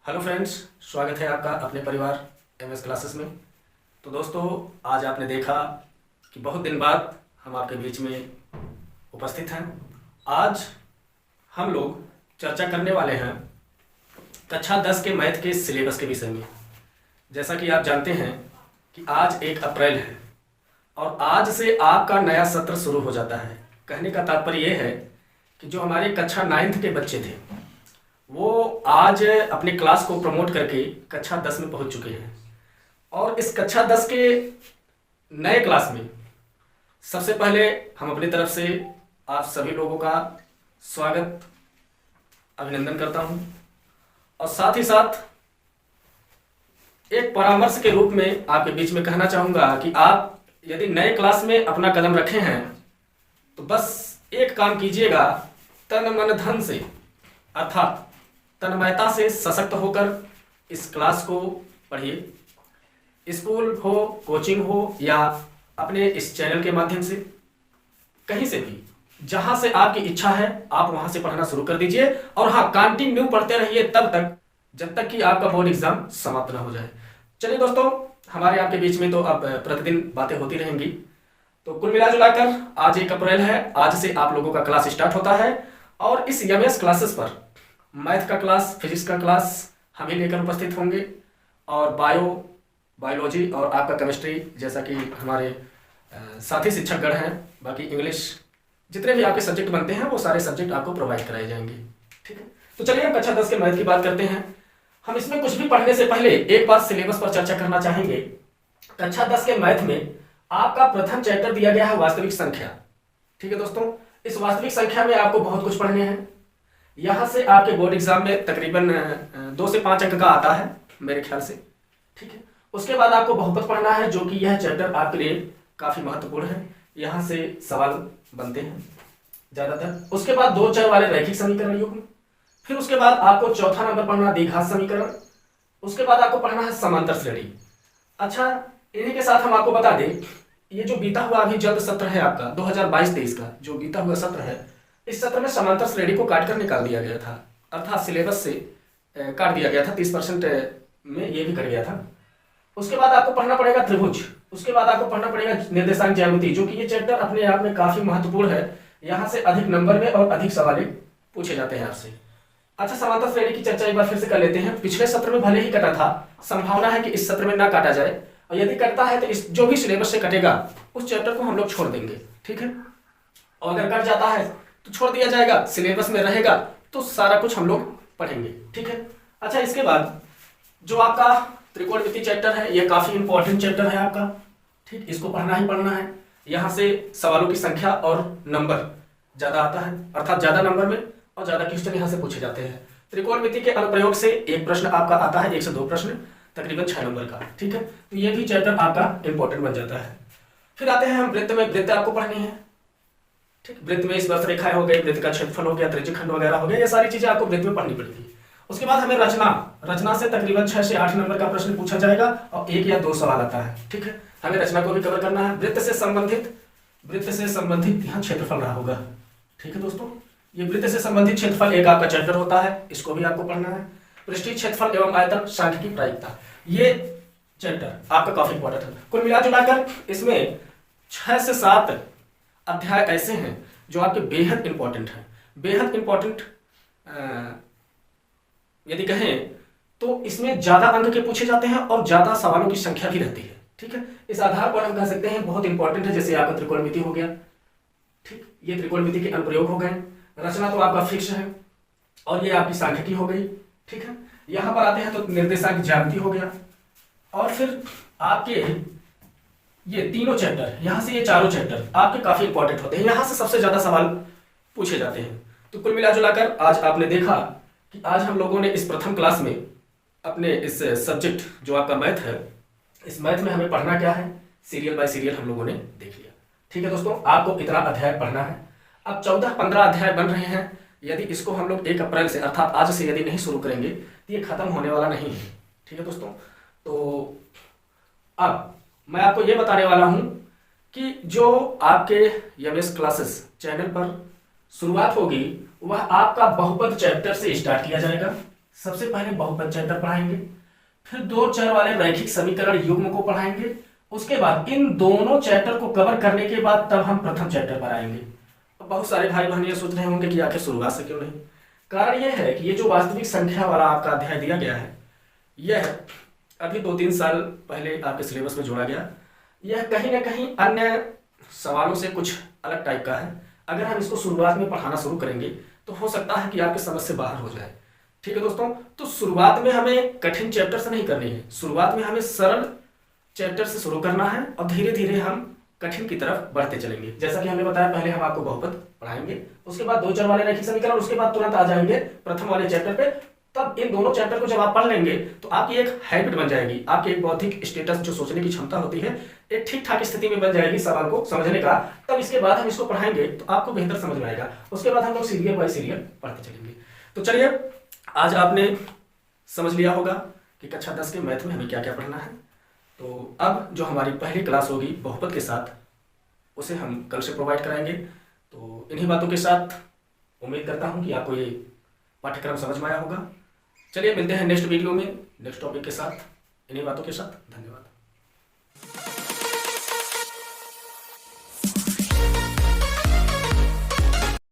Hello friends, स्वागत है आपका अपने परिवार एमएस क्लासेस में। तो दोस्तों, आज आपने देखा कि बहुत दिन बाद हम आपके बीच में उपस्थित हैं। आज हम लोग चर्चा करने वाले हैं कक्षा 10 के मैथ के सिलेबस के विषय में। जैसा कि आप जानते हैं कि आज 1 अप्रैल है और आज से आपका नया सत्र शुरू हो जाता है। कहने का तात्पर्य यह है कि जो हमारे कक्षा 9th के बच्चे थे वो आज अपने क्लास को प्रमोट करके कक्षा 10 में पहुंच चुके हैं। और इस कक्षा 10 के नए क्लास में सबसे पहले हम अपनी तरफ से आप सभी लोगों का स्वागत अभिनंदन करता हूं और साथ ही साथ एक परामर्श के रूप में आपके बीच में कहना चाहूँगा कि आप यदि नए क्लास में अपना कदम रखे हैं तो बस एक काम कीजिएगा, तन मन धन से अर्थात तन्मयता से सशक्त होकर इस क्लास को पढ़िए। स्कूल हो, कोचिंग हो या अपने इस चैनल के माध्यम से, कहीं से भी जहां से आपकी इच्छा है आप वहां से पढ़ना शुरू कर दीजिए। और हाँ, कंटिन्यू पढ़ते रहिए तब तक जब तक कि आपका बोर्ड एग्जाम समाप्त ना हो जाए। चलिए दोस्तों, हमारे आपके बीच में तो अब प्रतिदिन बातें होती रहेंगी। तो कुल मिला जुलाकर आज 1 अप्रैल है, आज से आप लोगों का क्लास स्टार्ट होता है और इस एमएस क्लासेस पर मैथ का क्लास, फिजिक्स का क्लास हम ही लेकर उपस्थित होंगे और बायोलॉजी और आपका केमिस्ट्री जैसा कि हमारे साथी शिक्षकगण हैं, बाकी इंग्लिश, जितने भी आपके सब्जेक्ट बनते हैं वो सारे सब्जेक्ट आपको प्रोवाइड कराए जाएंगे। ठीक है, तो चलिए हम कक्षा 10 के मैथ की बात करते हैं। हम इसमें कुछ भी पढ़ने से पहले एक बार सिलेबस पर चर्चा करना चाहेंगे। कक्षा 10 के मैथ में आपका प्रथम चैप्टर दिया गया है वास्तविक संख्या। ठीक है दोस्तों, इस वास्तविक संख्या में आपको बहुत कुछ पढ़ने हैं। यहाँ से आपके बोर्ड एग्जाम में तकरीबन 2 से 5 अंक का आता है मेरे ख्याल से। ठीक है, उसके बाद आपको बहुपद पढ़ना है, जो कि यह चैप्टर आपके लिए काफी महत्वपूर्ण है। यहाँ से सवाल बनते हैं ज्यादातर। उसके बाद 2 चर वाले रैखिक समीकरण युग्म, फिर उसके बाद आपको चौथा नंबर पढ़ना द्विघात समीकरण, उसके बाद आपको पढ़ना है समांतर श्रेणी। अच्छा, इन्हीं के साथ हम आपको बता दें, ये जो बीता हुआ अभी जल्द सत्र है आपका 2022-23 का जो बीता हुआ सत्र है, इस सत्र में समांतर श्रेणी को काट कर निकाल दिया गया था, अर्थात सिलेबस से काट दिया गया था। 30% में ये भी कट गया था। उसके बाद आपको पढ़ना पड़ेगा त्रिभुज, उसके बाद आपको पढ़ना पड़ेगा निर्देशांक ज्यामिति, जो कि ये चैप्टर अपने आप में काफी महत्वपूर्ण है। यहाँ से अधिक नंबर में और अधिक सवाल पूछे जाते हैं आपसे। अच्छा, समांतर श्रेणी की चर्चा एक बार फिर से कर लेते हैं। पिछले सत्र में भले ही कटा था, संभावना है कि इस सत्र में ना काटा जाए, और यदि कटता है तो इस जो भी सिलेबस से कटेगा उस चैप्टर को हम लोग छोड़ देंगे। ठीक है, और अगर कट जाता है तो छोड़ दिया जाएगा, सिलेबस में रहेगा तो सारा कुछ हम लोग पढ़ेंगे। ठीक है, अच्छा, इसके बाद जो आपका त्रिकोणमिति चैप्टर है, यह काफी इंपॉर्टेंट चैप्टर है आपका। ठीक, इसको पढ़ना ही पढ़ना है। यहाँ से सवालों की संख्या और नंबर ज्यादा आता है, अर्थात ज्यादा नंबर में और ज्यादा क्वेश्चन यहाँ से पूछे जाते हैं। त्रिकोणमिति के अनुप्रयोग से एक प्रश्न आपका आता है, 1 से 2 प्रश्न, तकरीबन 6 नंबर का। ठीक है, तो ये भी चैप्टर आपका इंपॉर्टेंट बन जाता है। फिर आते हैं हम वृत्त में। वृत्त आपको पढ़नी है। ठीक, वृत्त में स्पर्श रेखाएं हो गई, वृत्त का क्षेत्रफल हो गया, त्रिज्यखंड वगैरह हो गया, ये सारी चीजें आपको वृत्त में पढ़नी पड़ेगी। उसके बाद हमें रचना से तकरीबन 6 से 8 नंबर का प्रश्न पूछा जाएगा और 1 या 2 सवाल आता है। ठीक है, हमें रचना को भी कवर करना है। वृत्त से संबंधित यहाँ क्षेत्रफल रहा होगा। ठीक है दोस्तों, ये वृत्त से संबंधित क्षेत्रफल एक आपका चैप्टर होता है, इसको भी आपको पढ़ना है। पृष्ठीय क्षेत्रफल एवं आयतन, सांख्यिकी प्रायिकता, ये चैप्टर आपका काफी इंपॉर्टेंट है। कुल मिला जुलाकर इसमें 6 से 7 अध्याय ऐसे हैं जो आपके बेहद इंपॉर्टेंट हैं। बेहद इंपॉर्टेंट यदि कहें तो इसमें ज्यादा अंक के पूछे जाते हैं और ज्यादा सवालों की संख्या भी रहती है। ठीक है, इस आधार पर हम कह सकते हैं बहुत इंपॉर्टेंट है। जैसे आपका त्रिकोणमिति हो गया, ठीक, ये त्रिकोणमिति के अनुप्रयोग हो गए। रचना तो आपका फिक्स है और ये आपकी सांख्यिकी हो गई। ठीक है, यहाँ पर आते हैं तो निर्देशांक ज्यामिति हो गया और फिर आपके ये तीनों चैप्टर, यहाँ से ये चारों चैप्टर आपके काफी इंपॉर्टेंट होते हैं। यहाँ से सबसे ज्यादा सवाल पूछे जाते हैं। तो कुल मिला जुलाकर आज आपने देखा कि आज हम लोगों ने इस प्रथम क्लास में अपने इस सब्जेक्ट जो आपका मैथ है, इस मैथ में हमें पढ़ना क्या है, सीरियल बाय सीरियल हम लोगों ने देख लिया। ठीक है दोस्तों, आपको इतना अध्याय पढ़ना है। अब 14-15 अध्याय बन रहे हैं। यदि इसको हम लोग 1 अप्रैल से अर्थात आज से यदि नहीं शुरू करेंगे तो ये खत्म होने वाला नहीं है। ठीक है दोस्तों, तो अब मैं आपको ये बताने वाला हूं कि जो आपके एमएस क्लासेस चैनल पर शुरुआत होगी वह आपका बहुपद चैप्टर से स्टार्ट किया जाएगा। सबसे पहले बहुपद चैप्टर पढ़ाएंगे, फिर दो चर वाले रैखिक समीकरण युग्म को पढ़ाएंगे। उसके बाद इन दोनों चैप्टर को कवर करने के बाद तब हम प्रथम चैप्टर पर आएंगे। अब बहुत सारे भाई बहन ये सोच रहे होंगे कि आखिर शुरुआत से क्यों नहीं। कारण यह है कि ये जो वास्तविक संख्या वाला आपका अध्याय दिया गया है, यह अभी 2-3 साल पहले आपके सिलेबस में जोड़ा गया। यह कहीं ना कहीं अन्य सवालों से कुछ अलग टाइप का है। अगर हम इसको शुरुआत में पढ़ाना शुरू करेंगे तो हो सकता है कि आपकी समझ से बाहर हो जाए। ठीक है दोस्तों, तो शुरुआत में हमें कठिन चैप्टर से नहीं करनी है, शुरुआत में हमें सरल चैप्टर से शुरू करना है और धीरे धीरे हम कठिन की तरफ बढ़ते चलेंगे। जैसा कि हमने बताया, पहले हम आपको बहुपद पढ़ाएंगे, उसके बाद दो चर वाले रैखिक समीकरण, उसके बाद तुरंत आ जाएंगे प्रथम वाले चैप्टर पे। तब इन दोनों चैप्टर को जब आप पढ़ लेंगे तो आपकी एक हैबिट बन जाएगी, आपकी एक बौद्धिक स्टेटस, जो सोचने की क्षमता होती है, एक ठीक ठाक स्थिति में बन जाएगी सवाल को समझने का। तब इसके बाद हम इसको पढ़ाएंगे तो आपको बेहतर समझ में आएगा। उसके बाद हम लोग सीरियल बाय सीरियल पढ़ते चलेंगे। तो चलिए, आज आपने समझ लिया होगा कि कक्षा 10 के मैथ में हमें क्या क्या पढ़ना है। तो अब जो हमारी पहली क्लास होगी बहुपद के साथ, उसे हम कल से प्रोवाइड कराएंगे। तो इन्हीं बातों के साथ उम्मीद करता हूँ कि आपको ये पाठ्यक्रम समझ में आया होगा। चलिए, मिलते हैं नेक्स्ट वीडियो में नेक्स्ट टॉपिक के साथ, इन्हीं बातों के साथ। धन्यवाद।